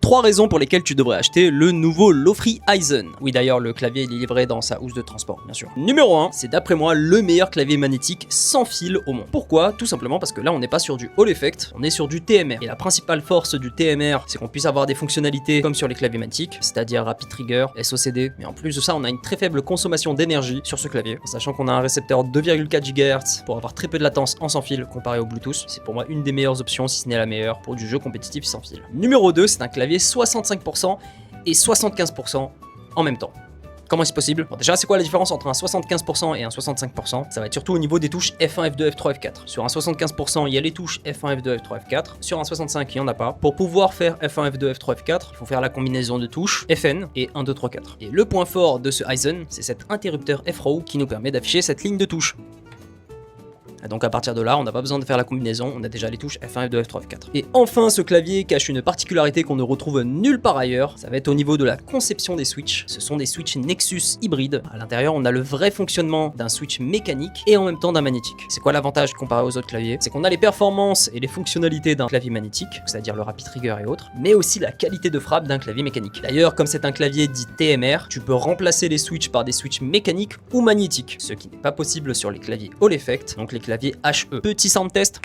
3 raisons pour lesquelles tu devrais acheter le nouveau Lofree Aizen. Oui d'ailleurs le clavier il est livré dans sa housse de transport bien sûr. Numéro 1, c'est d'après moi le meilleur clavier magnétique sans fil au monde. Pourquoi? Tout simplement parce que là on n'est pas sur du Hall Effect, on est sur du TMR. Et la principale force du TMR, c'est qu'on puisse avoir des fonctionnalités comme sur les claviers magnétiques, c'est-à-dire Rapid Trigger, SOCD. Mais en plus de ça, on a une très faible consommation d'énergie sur ce clavier, en sachant qu'on a un récepteur 2,4 GHz pour avoir très peu de latence en sans fil comparé au Bluetooth. C'est pour moi une des meilleures options, si ce n'est la meilleure, pour du jeu compétitif sans fil. Numéro 2, c'est un clavier 65% et 75% en même temps. Comment c'est possible? Bon, déjà, c'est quoi la différence entre un 75% et un 65%? Ça va être surtout au niveau des touches F1, F2, F3, F4. Sur un 75%, il y a les touches F1, F2, F3, F4. Sur un 65, il n'y en a pas. Pour pouvoir faire F1, F2, F3, F4, il faut faire la combinaison de touches FN et 1, 2, 3, 4. Et le point fort de ce Aizen, c'est cet interrupteur F-Row qui nous permet d'afficher cette ligne de touche. Et donc à partir de là, on n'a pas besoin de faire la combinaison, on a déjà les touches F1, F2, F3, F4. Et enfin, ce clavier cache une particularité qu'on ne retrouve nulle part ailleurs, ça va être au niveau de la conception des switches. Ce sont des switches Nexus hybrides. À l'intérieur, on a le vrai fonctionnement d'un switch mécanique et en même temps d'un magnétique. C'est quoi l'avantage comparé aux autres claviers? C'est qu'on a les performances et les fonctionnalités d'un clavier magnétique, c'est-à-dire le Rapid Trigger et autres, mais aussi la qualité de frappe d'un clavier mécanique. D'ailleurs, comme c'est un clavier dit TMR, tu peux remplacer les switches par des switches mécaniques ou magnétiques, ce qui n'est pas possible sur les claviers Hall Effect, donc les clavier HE. Petit sound test.